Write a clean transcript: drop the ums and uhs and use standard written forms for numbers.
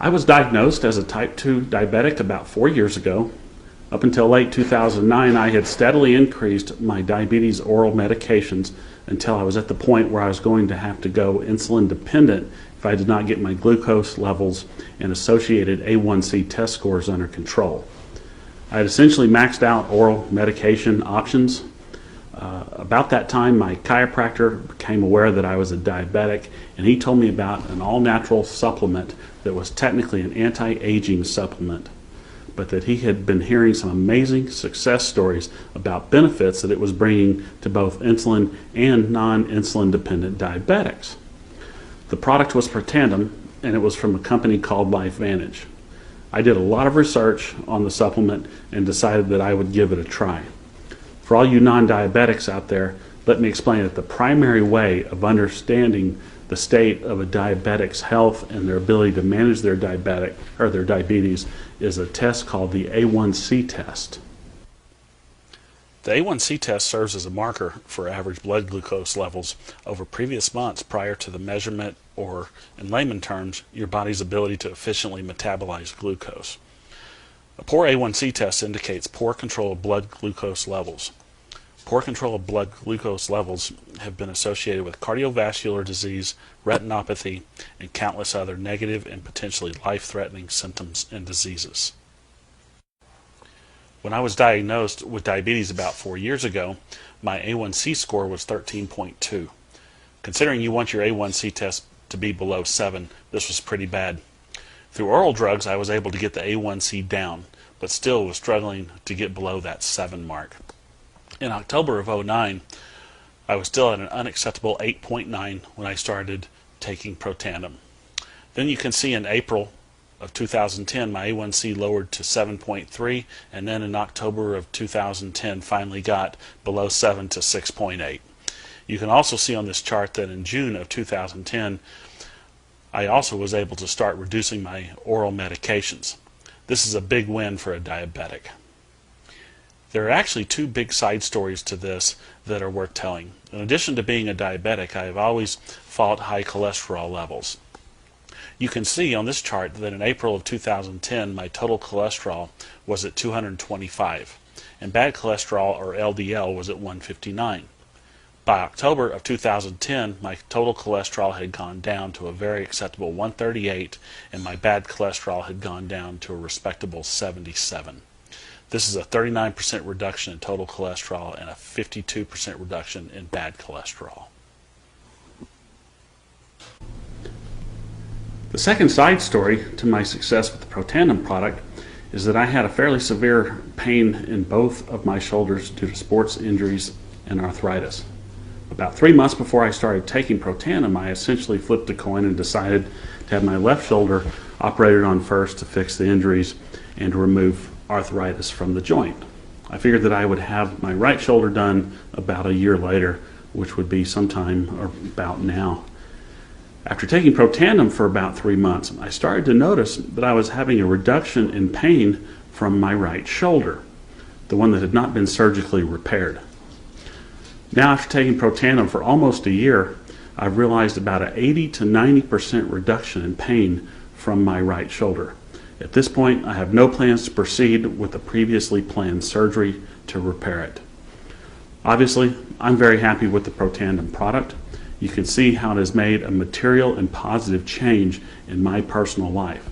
I was diagnosed as a type 2 diabetic about 4 years ago. Up until late 2009, I had steadily increased my diabetes oral medications until I was at the point where I was going to have to go insulin dependent if I did not get my glucose levels and associated A1C test scores under control. I had essentially maxed out oral medication options. About that time, my chiropractor became aware that I was a diabetic, and he told me about an all-natural supplement that was technically an anti-aging supplement, but that he had been hearing some amazing success stories about benefits that it was bringing to both insulin and non-insulin dependent diabetics. The product was Protandim, and it was from a company called LifeVantage. I did a lot of research on the supplement and decided that I would give it a try. For all you non-diabetics out there, let me explain that the primary way of understanding the state of a diabetic's health and their ability to manage their diabetes is a test called the A1C test. The A1C test serves as a marker for average blood glucose levels over previous months prior to the measurement, or in layman terms, your body's ability to efficiently metabolize glucose. A poor A1C test indicates poor control of blood glucose levels. Poor control of blood glucose levels have been associated with cardiovascular disease, retinopathy, and countless other negative and potentially life-threatening symptoms and diseases. When I was diagnosed with diabetes about 4 years ago, my A1C score was 13.2. Considering you want your A1C test to be below 7, this was pretty bad. Through oral drugs, I was able to get the A1C down, but still was struggling to get below that 7 mark. In October of 2009, I was still at an unacceptable 8.9 when I started taking Protandim. Then you can see in April of 2010, my A1C lowered to 7.3, and then in October of 2010 finally got below 7 to 6.8. You can also see on this chart that in June of 2010, I also was able to start reducing my oral medications. This is a big win for a diabetic. There are actually two big side stories to this that are worth telling. In addition to being a diabetic, I have always fought high cholesterol levels. You can see on this chart that in April of 2010, my total cholesterol was at 225, and bad cholesterol, or LDL, was at 159. By October of 2010, my total cholesterol had gone down to a very acceptable 138, and my bad cholesterol had gone down to a respectable 77. This is a 39% reduction in total cholesterol and a 52% reduction in bad cholesterol. The second side story to my success with the Protandim product is that I had a fairly severe pain in both of my shoulders due to sports injuries and arthritis. About 3 months before I started taking Protandim, I essentially flipped a coin and decided to have my left shoulder operated on first to fix the injuries and to remove arthritis from the joint. I figured that I would have my right shoulder done about a year later, which would be sometime about now. After taking Protandim for about 3 months, I started to notice that I was having a reduction in pain from my right shoulder, the one that had not been surgically repaired. Now, after taking Protandim for almost a year, I've realized about an 80 to 90% reduction in pain from my right shoulder. At this point, I have no plans to proceed with the previously planned surgery to repair it. Obviously, I'm very happy with the Protandim product. You can see how it has made a material and positive change in my personal life.